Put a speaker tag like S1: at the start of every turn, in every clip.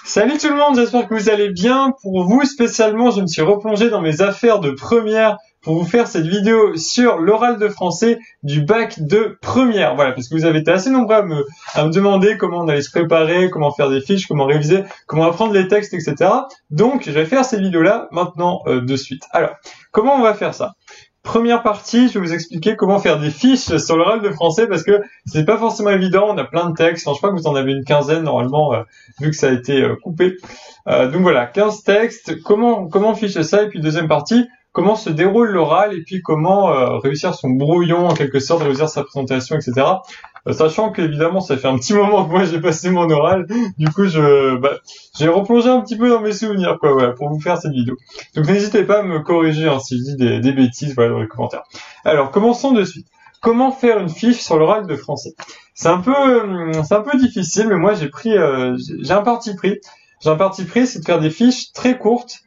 S1: Salut tout le monde, j'espère que vous allez bien. Pour vous spécialement, je me suis replongé dans mes affaires de première pour vous faire cette vidéo sur l'oral de français du bac de première. Voilà, parce que vous avez été assez nombreux à me demander comment on allait se préparer, comment faire des fiches, comment réviser, comment apprendre les textes, etc. Donc, je vais faire cette vidéo-là maintenant de suite. Alors, comment on va faire ça ? Première partie, je vais vous expliquer comment faire des fiches sur l'oral de français parce que c'est pas forcément évident, on a plein de textes, enfin, je crois que vous en avez une quinzaine normalement vu que ça a été coupé. Donc voilà, 15 textes, comment ficher ça, et puis deuxième partie, comment se déroule l'oral et puis comment réussir son brouillon en quelque sorte, réussir sa présentation, etc. Sachant que évidemment ça fait un petit moment que moi j'ai passé mon oral, du coup j'ai replongé un petit peu dans mes souvenirs quoi, voilà, pour vous faire cette vidéo. Donc n'hésitez pas à me corriger si je dis des bêtises, voilà, dans les commentaires. Alors commençons de suite. Comment faire une fiche sur l'oral de français ? C'est un peu difficile, mais moi j'ai un parti pris. J'ai un parti pris, c'est de faire des fiches très courtes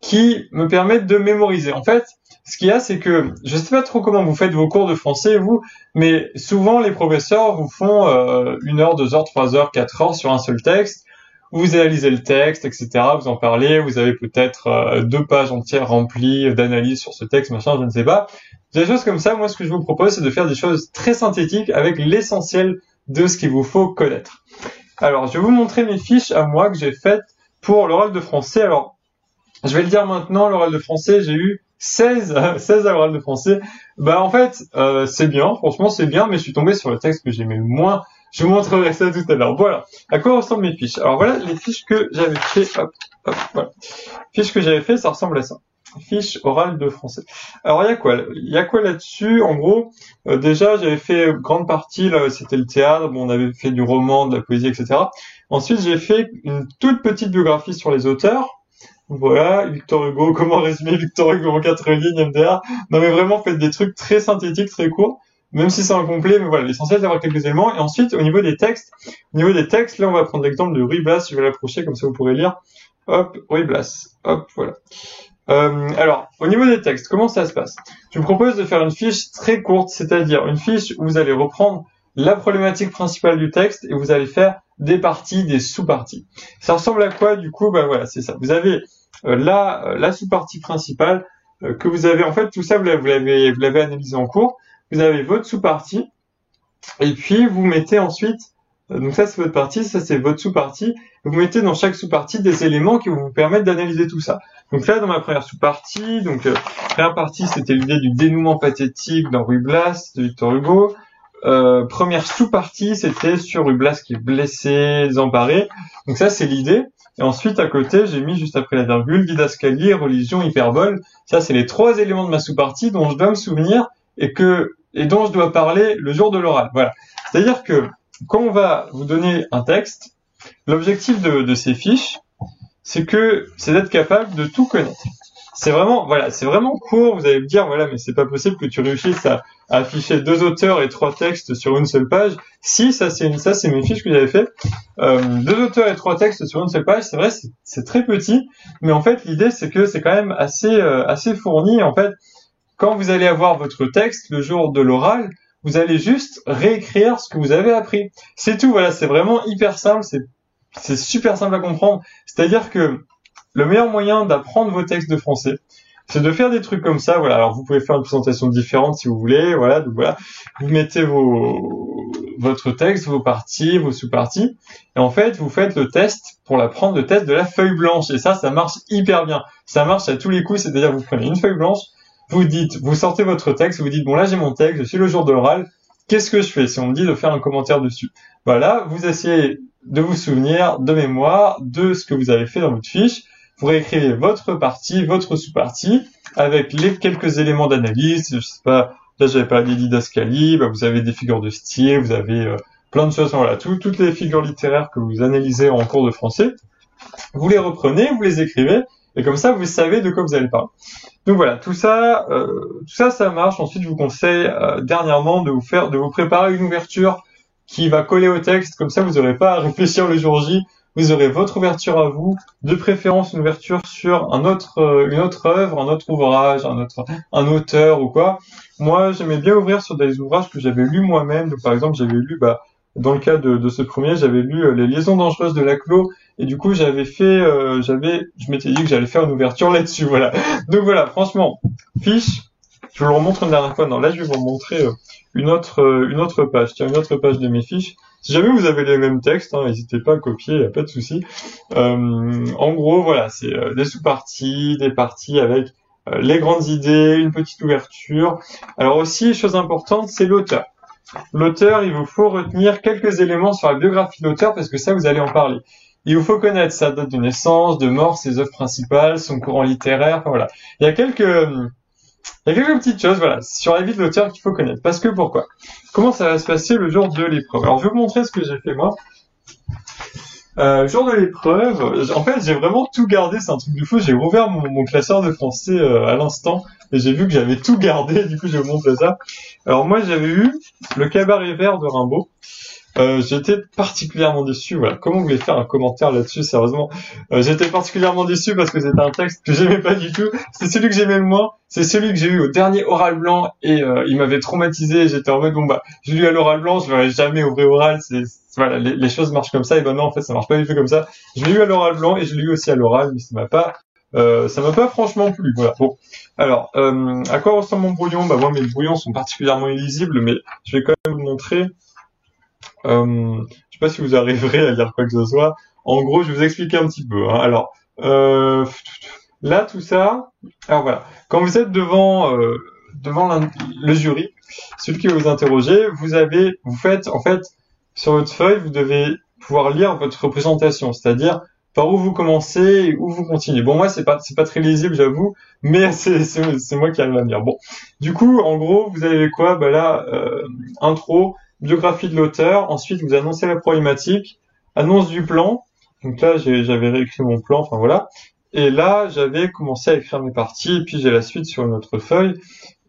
S1: qui me permettent de mémoriser. En fait, ce qu'il y a, c'est que je sais pas trop comment vous faites vos cours de français, vous, mais souvent les professeurs vous font 1 heure, 2 heures, 3 heures, 4 heures sur un seul texte. Vous analysez le texte, etc. Vous en parlez. Vous avez peut-être 2 pages entières remplies d'analyse sur ce texte, machin, je ne sais pas. Des choses comme ça, moi, ce que je vous propose, c'est de faire des choses très synthétiques avec l'essentiel de ce qu'il vous faut connaître. Alors, je vais vous montrer mes fiches à moi que j'ai faites pour l'oral de français. Alors, je vais le dire maintenant, l'oral de français, j'ai eu 16 à l'oral de français. En fait, c'est bien, franchement c'est bien, mais je suis tombé sur le texte que j'aimais le moins. Je vous montrerai ça tout à l'heure. Voilà. À quoi ressemblent mes fiches ? Alors voilà les fiches que j'avais fait. Voilà. Fiches que j'avais fait, ça ressemble à ça. Fiche orale de français. Alors il y a quoi là-dessus ? En gros, déjà j'avais fait grande partie, là c'était le théâtre, on avait fait du roman, de la poésie, etc. Ensuite j'ai fait une toute petite biographie sur les auteurs. Voilà, Victor Hugo, comment résumer Victor Hugo en 4 lignes, MDR. Non mais vraiment, faites des trucs très synthétiques, très courts, même si c'est incomplet, mais voilà, l'essentiel c'est d'avoir quelques éléments. Et ensuite, au niveau des textes, là on va prendre l'exemple de Ruy Blas, je vais l'approcher, comme ça vous pourrez lire. Hop, Ruy Blas, hop, voilà. Alors, au niveau des textes, comment ça se passe ? Je vous propose de faire une fiche très courte, c'est-à-dire une fiche où vous allez reprendre la problématique principale du texte et vous allez faire des parties, des sous-parties. Ça ressemble à quoi du coup ? Voilà, c'est ça. Vous avez la sous-partie principale que vous avez, en fait, tout ça vous l'avez analysé en cours. Vous avez votre sous-partie et puis vous mettez ensuite, donc ça c'est votre partie, ça c'est votre sous-partie. Vous mettez dans chaque sous-partie des éléments qui vont vous permettre d'analyser tout ça. Donc là, dans ma première sous-partie, première partie, c'était l'idée du dénouement pathétique dans Ruy Blas de Victor Hugo. Première sous-partie, c'était sur Ruy Blas qui est blessé, désemparé. Donc ça, c'est l'idée. Et ensuite, à côté, j'ai mis juste après la virgule, didascalie, religion, hyperbole. Ça, c'est les 3 éléments de ma sous-partie dont je dois me souvenir et dont je dois parler le jour de l'oral. Voilà. C'est-à-dire que quand on va vous donner un texte, l'objectif de ces fiches, c'est d'être capable de tout connaître. C'est vraiment court. Vous allez me dire, voilà, mais c'est pas possible que tu réussisses à afficher 2 auteurs et 3 textes sur une seule page. Si, ça c'est mes fiches que j'avais fait. 2 auteurs et 3 textes sur une seule page, c'est vrai, c'est très petit, mais en fait l'idée c'est que c'est quand même assez fourni. En fait, quand vous allez avoir votre texte le jour de l'oral, vous allez juste réécrire ce que vous avez appris. C'est tout. Voilà, c'est vraiment hyper simple. C'est super simple à comprendre. C'est-à-dire que le meilleur moyen d'apprendre vos textes de français, c'est de faire des trucs comme ça. Voilà. Alors vous pouvez faire une présentation différente si vous voulez. Voilà. Donc voilà. Vous mettez votre texte, vos parties, vos sous-parties, et en fait vous faites le test pour l'apprendre, le test de la feuille blanche. Et ça marche hyper bien. Ça marche à tous les coups. C'est-à-dire vous prenez une feuille blanche, vous sortez votre texte, vous dites bon là j'ai mon texte, je suis le jour de l'oral. Qu'est-ce que je fais si on me dit de faire un commentaire dessus ? Voilà. Vous essayez de vous souvenir de mémoire de ce que vous avez fait dans votre fiche. Vous réécrivez votre partie, votre sous-partie, avec quelques éléments d'analyse. Je sais pas, là j'avais parlé des didascalies, vous avez des figures de style, vous avez plein de choses, voilà, toutes les figures littéraires que vous analysez en cours de français, vous les reprenez, vous les écrivez, et comme ça vous savez de quoi vous allez parler. Donc voilà, tout ça marche. Ensuite je vous conseille dernièrement de vous préparer une ouverture qui va coller au texte, comme ça vous n'aurez pas à réfléchir le jour J. Vous aurez votre ouverture à vous, de préférence une ouverture sur une autre œuvre, un autre ouvrage, un auteur ou quoi. Moi, j'aimais bien ouvrir sur des ouvrages que j'avais lus moi-même. Donc, par exemple, j'avais lu, dans le cas de ce premier, j'avais lu Les Liaisons dangereuses de Laclos et du coup j'avais fait, je m'étais dit que j'allais faire une ouverture là-dessus, voilà. Donc voilà, franchement, fiche, je vous le remontre une dernière fois. Non, là je vais vous montrer une autre page. Tiens, une autre page de mes fiches. Si jamais vous avez les mêmes textes, hein, n'hésitez pas à copier, y a pas de souci. En gros, voilà, c'est des sous-parties, des parties avec les grandes idées, une petite ouverture. Alors aussi, chose importante, c'est l'auteur. L'auteur, il vous faut retenir quelques éléments sur la biographie de l'auteur parce que ça, vous allez en parler. Il vous faut connaître sa date de naissance, de mort, ses œuvres principales, son courant littéraire, enfin voilà. Il y a quelques petites choses, voilà, sur la vie de l'auteur qu'il faut connaître. Parce que pourquoi? Comment ça va se passer le jour de l'épreuve? Alors, je vais vous montrer ce que j'ai fait moi. Jour de l'épreuve, en fait, j'ai vraiment tout gardé, c'est un truc de fou. J'ai ouvert mon classeur de français à l'instant et j'ai vu que j'avais tout gardé. Du coup, je vais vous montrer ça. Alors moi, j'avais eu le Cabaret vert de Rimbaud. J'étais particulièrement déçu. Voilà, comment vous voulez faire un commentaire là-dessus, sérieusement? J'étais particulièrement déçu parce que c'était un texte que j'aimais pas du tout. C'est celui que j'aimais le moins. C'est celui que j'ai eu au dernier oral blanc et il m'avait traumatisé. J'étais en mode bon bah, j'ai lu à l'oral blanc, je verrai jamais au vrai oral. Voilà, les choses marchent comme ça. Et ben non, en fait, ça marche pas du tout comme ça. Je l'ai eu à l'oral blanc et je l'ai eu aussi à l'oral, mais ça m'a pas franchement plu. Voilà. Bon, alors, à quoi ressemble mon brouillon? Bah moi, mes brouillons sont particulièrement illisibles, mais je vais quand même vous le montrer. Je sais pas si vous arriverez à lire quoi que ce soit. En gros, je vais vous expliquer un petit peu. Hein. Alors, là, tout ça. Alors voilà, quand vous êtes devant le jury, celui qui va vous interroger, vous faites en fait sur votre feuille, vous devez pouvoir lire votre représentation, c'est-à-dire par où vous commencez et où vous continuez. Bon, moi, c'est pas très lisible, j'avoue, mais c'est moi qui arrive à lire. Bon, du coup, en gros, vous avez quoi? Bah là, intro, biographie de l'auteur. Ensuite, vous annoncez la problématique, annonce du plan. Donc là, j'avais réécrit mon plan. Enfin voilà. Et là, j'avais commencé à écrire mes parties. Et puis j'ai la suite sur une autre feuille.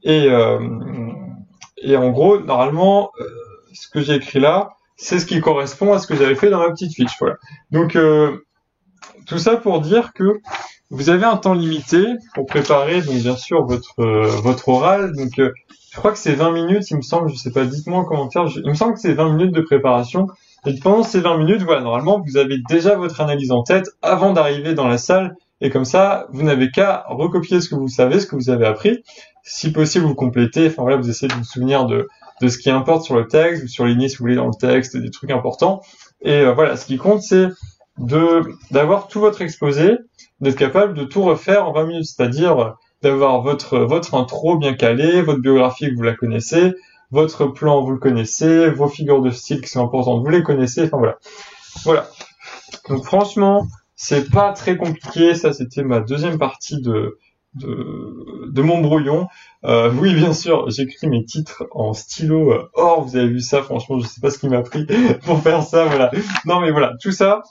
S1: Et en gros, normalement, ce que j'ai écrit là, c'est ce qui correspond à ce que j'avais fait dans ma petite fiche. Voilà. Donc tout ça pour dire que vous avez un temps limité pour préparer, donc bien sûr votre oral. Donc je crois que c'est 20 minutes, il me semble, je sais pas, dites-moi en commentaire. Il me semble que c'est 20 minutes de préparation. Et pendant ces 20 minutes, voilà, normalement, vous avez déjà votre analyse en tête avant d'arriver dans la salle. Et comme ça, vous n'avez qu'à recopier ce que vous savez, ce que vous avez appris. Si possible, vous complétez. Enfin voilà, vous essayez de vous souvenir de ce qui importe sur le texte, vous surlignez si vous voulez dans le texte des trucs importants. Et voilà, ce qui compte, c'est d'avoir tout votre exposé, d'être capable de tout refaire en 20 minutes, c'est-à-dire d'avoir votre intro bien calée, votre biographie que vous la connaissez, votre plan vous le connaissez, vos figures de style qui sont importantes vous les connaissez, enfin voilà. Voilà. Donc franchement, c'est pas très compliqué, ça c'était ma deuxième partie de mon brouillon. Oui, bien sûr, j'écris mes titres en stylo or, vous avez vu ça, franchement, je sais pas ce qui m'a pris pour faire ça, voilà. Non mais voilà, tout ça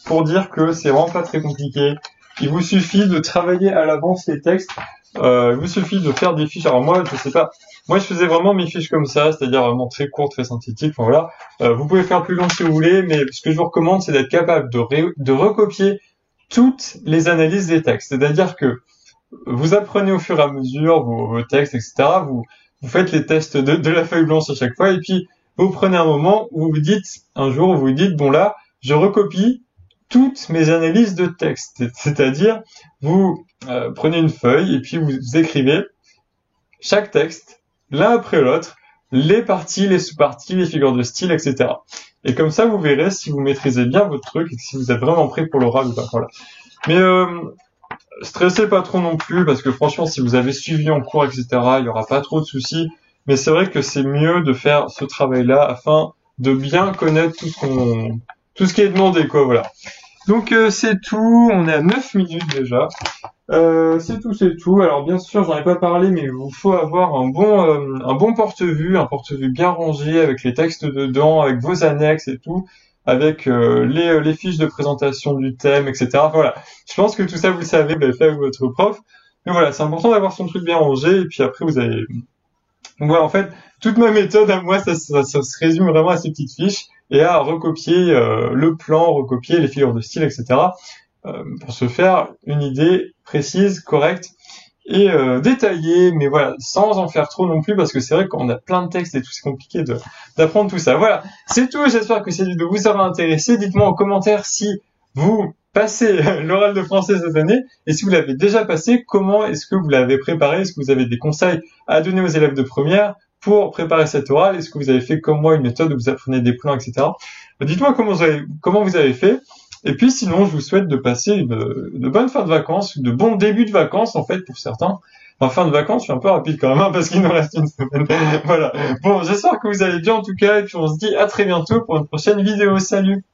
S1: pour dire que c'est vraiment pas très compliqué. Il vous suffit de travailler à l'avance les textes. Il vous suffit de faire des fiches. Alors moi, je sais pas. Moi, je faisais vraiment mes fiches comme ça, c'est-à-dire vraiment très courtes, très synthétiques. Enfin voilà. Vous pouvez faire plus long si vous voulez, mais ce que je vous recommande, c'est d'être capable de recopier toutes les analyses des textes. C'est-à-dire que vous apprenez au fur et à mesure vos textes, etc. Vous faites les tests de la feuille blanche à chaque fois, et puis vous prenez un moment où vous dites, un jour, où vous dites, bon là, je recopie toutes mes analyses de texte. C'est-à-dire, vous prenez une feuille et puis vous écrivez chaque texte, l'un après l'autre, les parties, les sous-parties, les figures de style, etc. Et comme ça, vous verrez si vous maîtrisez bien votre truc et si vous êtes vraiment prêt pour l'oral ou pas. Voilà. Mais stressez pas trop non plus, parce que franchement, si vous avez suivi en cours, etc., il y aura pas trop de soucis. Mais c'est vrai que c'est mieux de faire ce travail-là afin de bien connaître tout ce qui est demandé, quoi, voilà. Donc c'est tout, on est à 9 minutes déjà. C'est tout. Alors bien sûr, j'en ai pas parlé, mais il vous faut avoir un bon porte-vue, un porte-vue bien rangé avec les textes dedans, avec vos annexes et tout, avec les fiches de présentation du thème, etc. Voilà. Je pense que tout ça vous le savez, fait avec votre prof. Mais voilà, c'est important d'avoir son truc bien rangé et puis après vous avez. Donc voilà, en fait, toute ma méthode à moi, ça se résume vraiment à ces petites fiches et à recopier le plan, recopier les figures de style, etc. Pour se faire une idée précise, correcte et détaillée, mais voilà, sans en faire trop non plus, parce que c'est vrai qu'on a plein de textes et tout, c'est compliqué d'apprendre tout ça. Voilà, c'est tout, j'espère que cette vidéo vous aura intéressé. Dites-moi en commentaire si vous passez l'oral de français cette année, et si vous l'avez déjà passé, comment est-ce que vous l'avez préparé? Est-ce que vous avez des conseils à donner aux élèves de première pour préparer cet oral? Est-ce que vous avez fait comme moi une méthode où vous apprenez des plans, etc. Dites-moi comment vous avez fait. Et puis sinon, je vous souhaite de passer de bonnes fins de vacances, de bons débuts de vacances en fait pour certains. En fin de vacances, je suis un peu rapide quand même, hein, parce qu'il nous reste une semaine. Voilà. Bon, j'espère que vous allez bien en tout cas, et puis on se dit à très bientôt pour une prochaine vidéo. Salut!